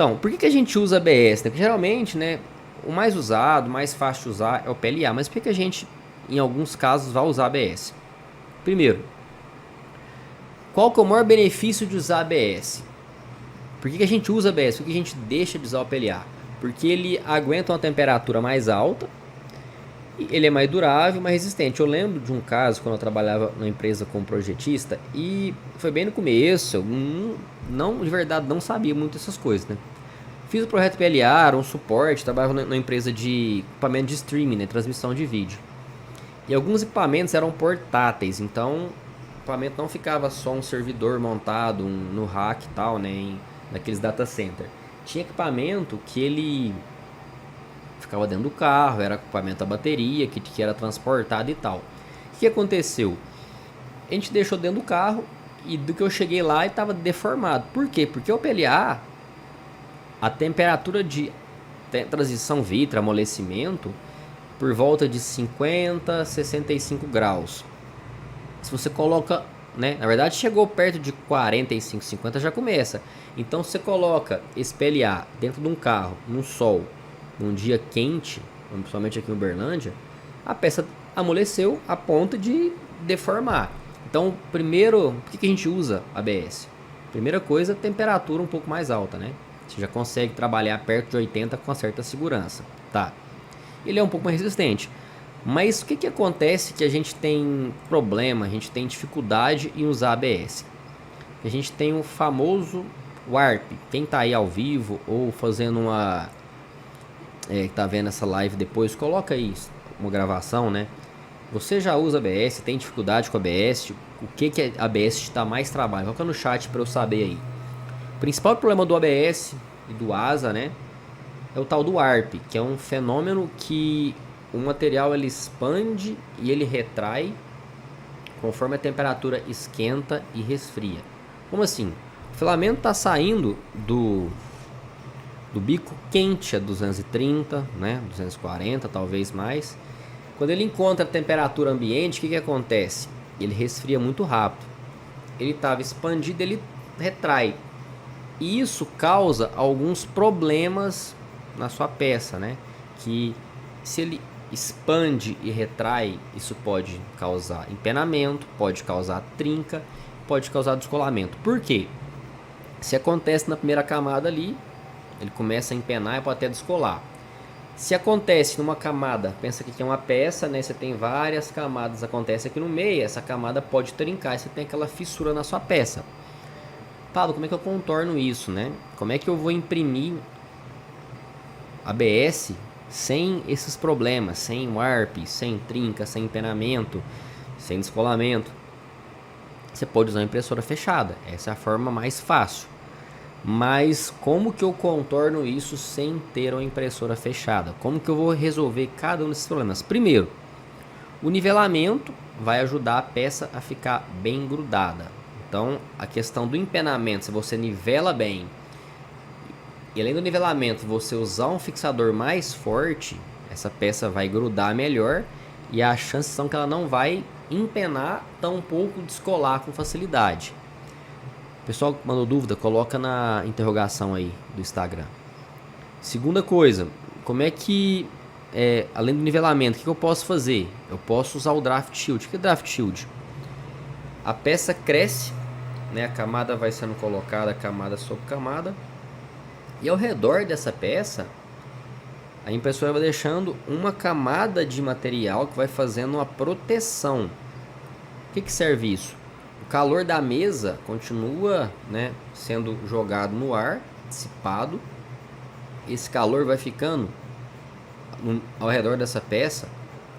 Então, por que a gente usa ABS? Porque geralmente, né, o mais usado, o mais fácil de usar é o PLA, mas por que a gente, em alguns casos, vai usar ABS? Primeiro, qual que é o maior benefício de usar ABS? Por que a gente usa ABS? Por que a gente deixa de usar o PLA? Porque ele aguenta uma temperatura mais alta, ele é mais durável, mais resistente. Eu lembro de um caso quando eu trabalhava na empresa como projetista e foi bem no começo, eu não de verdade não sabia muito essas coisas, né? Fiz o projeto PLA, era um suporte, trabalhava na empresa de equipamento de streaming, né, transmissão de vídeo. E alguns equipamentos eram portáteis, então o equipamento não ficava só um servidor montado no rack e tal, né, naqueles data center. Tinha equipamento que ele ficava dentro do carro, era equipamento a bateria, que era transportado e tal. O que aconteceu? A gente deixou dentro do carro e do que eu cheguei lá estava deformado. Por quê? Porque o PLA, a temperatura de transição Vitra, amolecimento, por volta de 50, 65 graus. Se você coloca, né, na verdade chegou perto de 45, 50 já começa. Então se você coloca esse PLA dentro de um carro, no sol, num dia quente, principalmente aqui em Uberlândia, a peça amoleceu a ponto de deformar. Então, primeiro, por que a gente usa ABS? Primeira coisa, temperatura um pouco mais alta, né? Você já consegue trabalhar perto de 80 com certa segurança, tá? Ele é um pouco mais resistente. Mas o que acontece que a gente tem problema, a gente tem dificuldade em usar ABS? A gente tem o famoso warp. Quem tá aí ao vivo ou fazendo tá vendo essa live depois, coloca aí uma gravação, né? Você já usa ABS, tem dificuldade com ABS? O que a ABS te dá mais trabalho? Coloca no chat para eu saber aí. O principal problema do ABS e do ASA, né, é o tal do warp, que é um fenômeno que o material ele expande e ele retrai conforme a temperatura esquenta e resfria. Como assim? O filamento está saindo do bico quente a 230, né, 240, talvez mais. Quando ele encontra a temperatura ambiente, o que acontece? Ele resfria muito rápido. Ele estava expandido, ele retrai. E isso causa alguns problemas na sua peça, né? Que se ele expande e retrai, isso pode causar empenamento, pode causar trinca, pode causar descolamento. Por quê? Se acontece na primeira camada ali, ele começa a empenar e pode até descolar. Se acontece numa camada, pensa que é uma peça, né? Você tem várias camadas, acontece aqui no meio, essa camada pode trincar e você tem aquela fissura na sua peça. Pablo, como é que eu contorno isso, né? Como é que eu vou imprimir ABS sem esses problemas, sem warp, sem trinca, sem empenamento, sem descolamento? Você pode usar uma impressora fechada, essa é a forma mais fácil. Mas como que eu contorno isso sem ter uma impressora fechada? Como que eu vou resolver cada um desses problemas? Primeiro, o nivelamento vai ajudar a peça a ficar bem grudada. Então, a questão do empenamento, se você nivela bem, e além do nivelamento, você usar um fixador mais forte, essa peça vai grudar melhor e as chances são que ela não vai empenar, tampouco descolar com facilidade. Pessoal que mandou dúvida, coloca na interrogação aí do Instagram. Segunda coisa, como é que, além do nivelamento, o que eu posso fazer? Eu posso usar o Draft Shield. O que é Draft Shield? A peça cresce, né? A camada vai sendo colocada, camada sobre camada. E ao redor dessa peça, a impressora vai deixando uma camada de material que vai fazendo uma proteção. O que serve isso? O calor da mesa continua, né, sendo jogado no ar, dissipado. Esse calor vai ficando ao redor dessa peça,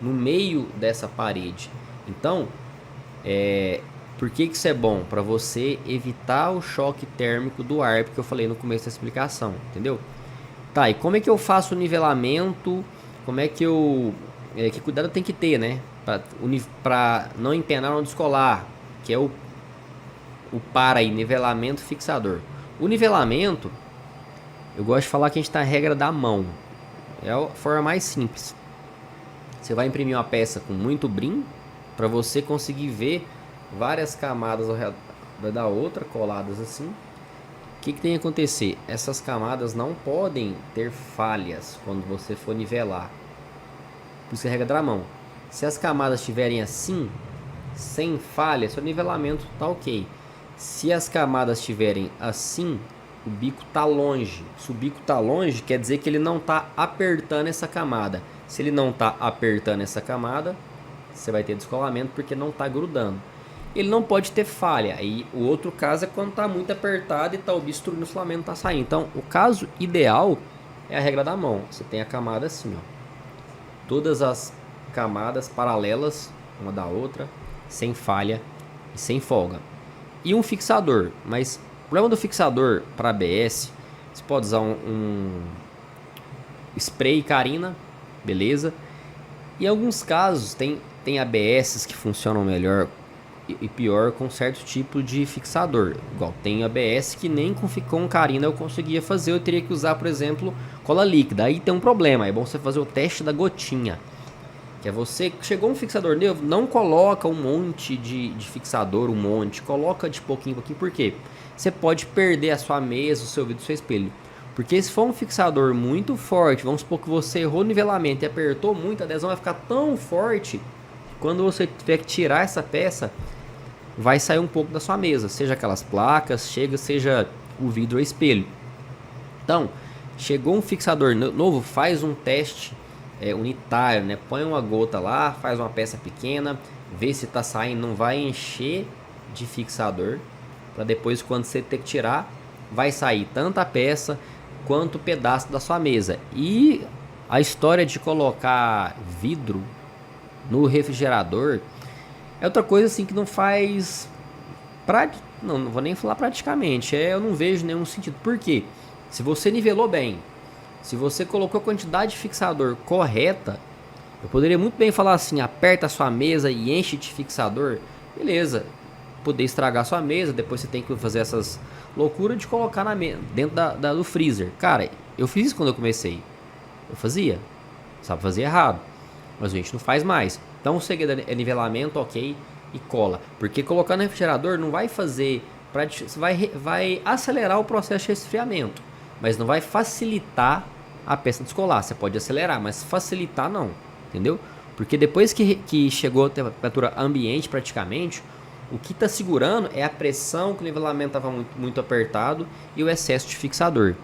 no meio dessa parede. Então, por que isso é bom? Para você evitar o choque térmico do ar, porque eu falei no começo da explicação, entendeu? Tá, e como é que eu faço o nivelamento? Como é que eu... que cuidado tem que ter, né? Para não empenar, não descolar, que é o par aí, nivelamento fixador. O nivelamento, eu gosto de falar que a gente tá na regra da mão. É a forma mais simples. Você vai imprimir uma peça com muito brim, para você conseguir ver várias camadas ao redor da outra, coladas assim. que tem que acontecer? Essas camadas não podem ter falhas quando você for nivelar. Por isso que é a regra da mão. Se as camadas estiverem assim, sem falha, seu nivelamento tá ok. Se as camadas estiverem assim, o bico tá longe. Se o bico tá longe, quer dizer que ele não tá apertando essa camada. Se ele não tá apertando essa camada, você vai ter descolamento porque não tá grudando. Ele não pode ter falha. Aí o outro caso é quando tá muito apertado e tá obstruindo, o filamento tá saindo. Então, o caso ideal é a regra da mão. Você tem a camada assim, ó. Todas as camadas paralelas uma da outra, sem falha e sem folga. E um fixador, mas o problema do fixador para ABS, você pode usar um spray Carina, beleza? Em alguns casos tem ABS que funcionam melhor e pior com certo tipo de fixador. Igual tem ABS que nem com Carina eu conseguia fazer, eu teria que usar, por exemplo, cola líquida. Aí tem um problema, é bom você fazer o teste da gotinha. Que é você, chegou um fixador novo, não coloca um monte de fixador, coloca de pouquinho em pouquinho, por quê? Você pode perder a sua mesa, o seu vidro, o seu espelho. Porque se for um fixador muito forte, vamos supor que você errou o nivelamento e apertou muito, a adesão vai ficar tão forte, que quando você tiver que tirar essa peça, vai sair um pouco da sua mesa, seja aquelas placas, seja o vidro ou espelho. Então, chegou um fixador novo, faz um teste unitário, né? Põe uma gota lá, faz uma peça pequena, vê se tá saindo, não vai encher de fixador, para depois quando você ter que tirar, vai sair tanto a peça quanto o pedaço da sua mesa. E a história de colocar vidro no refrigerador é outra coisa assim que não faz não vou nem falar praticamente, eu não vejo nenhum sentido. Por quê? Se você nivelou bem, se você colocou a quantidade de fixador correta, eu poderia muito bem falar assim, aperta a sua mesa e enche de fixador, beleza, poder estragar a sua mesa, depois você tem que fazer essas loucuras de colocar dentro do freezer. Cara, eu fiz isso quando eu comecei, eu fazia, sabe, fazia errado, mas a gente não faz mais. Então o segredo é nivelamento, ok, e cola, porque colocar no refrigerador não vai fazer, vai acelerar o processo de resfriamento, mas não vai facilitar a peça descolar. Você pode acelerar, mas facilitar não, entendeu? Porque depois que chegou a temperatura ambiente praticamente, o que está segurando é a pressão, que o nivelamento estava muito, muito apertado, e o excesso de fixador.